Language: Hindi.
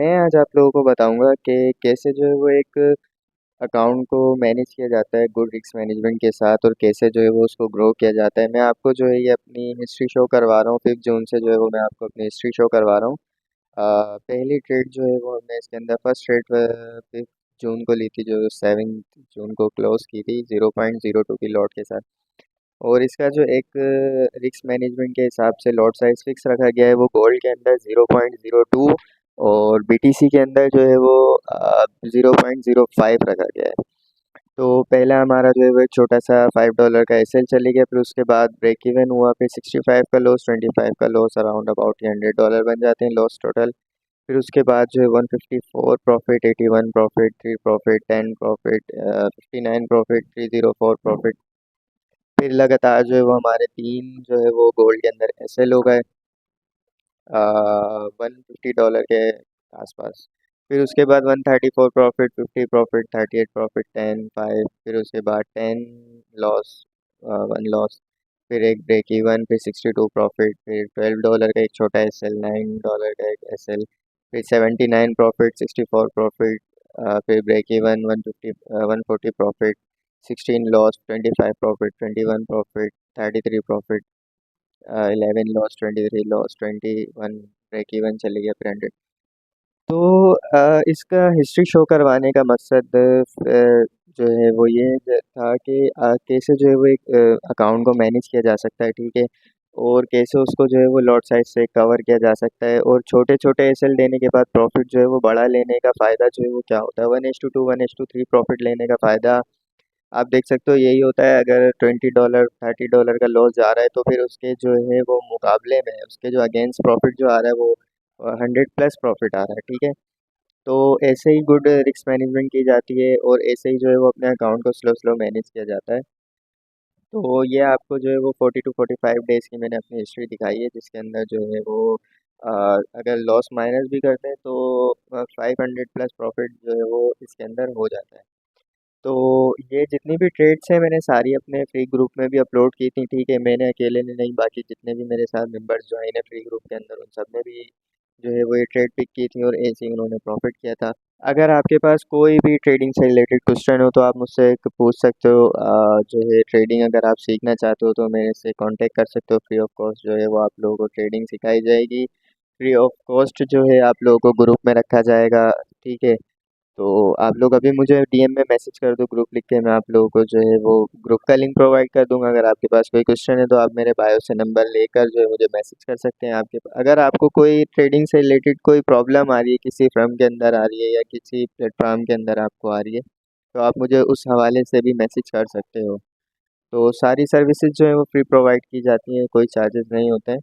मैं आज आप लोगों को बताऊंगा कि कैसे जो है वो एक अकाउंट को मैनेज किया जाता है गुड रिस्क मैनेजमेंट के साथ, और कैसे जो है वो उसको ग्रो किया जाता है। मैं आपको जो है ये अपनी हिस्ट्री शो करवा रहा हूँ। 5 जून से जो है वो मैं आपको अपनी हिस्ट्री शो करवा रहा हूँ। पहली ट्रेड जो है वो हमने इसके अंदर फर्स्ट ट्रेड 5 जून को ली थी, जो 7 जून को क्लोज की थी 0.02 की लॉट के साथ। और इसका जो एक रिस्क मैनेजमेंट के हिसाब से लॉट साइज फिक्स रखा गया है, वो गोल्ड के अंदर 0.02 और बीटीसी के अंदर जो है वो 0.05 रखा गया है। तो पहला हमारा जो है वो एक छोटा सा $5 का एसएल चले गया, फिर उसके बाद ब्रेक इवन हुआ, फिर 65 का लॉस, 25 का लॉस, अराउंड अबाउट $100 बन जाते हैं लॉस टोटल। फिर उसके बाद जो है 154 profit, 81 profit, 3 profit, 10 profit, 59 profit, 304 profit. फिर लगातार जो है वो हमारे तीन जो है वो गोल्ड के अंदर एसएल हो गए $150 के आसपास। फिर उसके बाद 134 प्रॉफिट, 50 प्रॉफिट, 38 प्रॉफिट, 10 5, फिर उसके बाद 10 लॉस, 1 लॉस, फिर एक ब्रेक इवन, फिर 62 प्रॉफिट, फिर $12 का एक छोटा एसएल, $9 का एक एसएल, फिर 79 प्रॉफिट, 64 प्रॉफिट, फिर break even, 140 profit, 16 loss, 25 profit, 21 profit, 33 profit, 11 loss, 23 loss, 21 break even चले गया, फिर 100। तो इसका हिस्ट्री शो करवाने का मकसद जो है वो ये था कि कैसे जो है वो एक अकाउंट को मैनेज किया जा सकता है, ठीक है। और कैसे उसको जो है वो लॉट साइज से कवर किया जा सकता है, और छोटे छोटे एसएल देने के बाद प्रॉफिट जो है वो बड़ा लेने का फ़ायदा जो है वो क्या होता है। 1:2, 1:3 प्रॉफिट लेने का फ़ायदा आप देख सकते हो यही होता है। अगर $20, $30 का लॉस जा रहा है, तो फिर उसके जो है वो मुकाबले में उसके जो अगेंस्ट प्रॉफिट जो आ रहा है वो 100+ प्रॉफिट आ रहा है, ठीक है। तो ऐसे ही गुड रिस्क मैनेजमेंट की जाती है, और ऐसे ही जो है वो अपने अकाउंट को स्लो स्लो मैनेज किया जाता है। तो ये आपको जो है वो 40 to 45 डेज़ की मैंने अपनी हिस्ट्री दिखाई है, जिसके अंदर जो है वो अगर लॉस माइनस भी करते हैं तो 500+ प्रॉफिट जो है वो इसके अंदर हो जाता है। तो ये जितनी भी ट्रेड्स हैं मैंने सारी अपने फ्री ग्रुप में भी अपलोड की थी, ठीक है। मैंने अकेले ने नहीं, बाकी जितने भी मेरे साथ मेंबर्स ज्वाइन है फ्री ग्रुप के अंदर, उन सब ने भी जो है वो ये ट्रेड पिक की थी, और ऐसे ही उन्होंने प्रॉफिट किया था। अगर आपके पास कोई भी ट्रेडिंग से रिलेटेड क्वेश्चन हो तो आप मुझसे एक पूछ सकते हो। जो है ट्रेडिंग अगर आप सीखना चाहते हो तो मेरे से कांटेक्ट कर सकते हो। फ्री ऑफ कॉस्ट जो है वो आप लोगों को ट्रेडिंग सिखाई जाएगी। फ्री ऑफ कॉस्ट जो है आप लोगों को ग्रुप में रखा जाएगा, ठीक है। तो आप लोग अभी मुझे डीएम में मैसेज कर दो ग्रुप लिख के, मैं आप लोगों को जो है वो ग्रुप का लिंक प्रोवाइड कर दूंगा। अगर आपके पास कोई क्वेश्चन है तो आप मेरे बायो से नंबर लेकर जो है मुझे मैसेज कर सकते हैं। आपके अगर आपको कोई ट्रेडिंग से रिलेटेड कोई प्रॉब्लम आ रही है, किसी फर्म के अंदर आ रही है या किसी प्लेटफॉर्म के अंदर आपको आ रही है, तो आप मुझे उस हवाले से भी मैसेज कर सकते हो। तो सारी सर्विसेज जो है वो फ्री प्रोवाइड की जाती हैं, कोई चार्जेस नहीं होते हैं।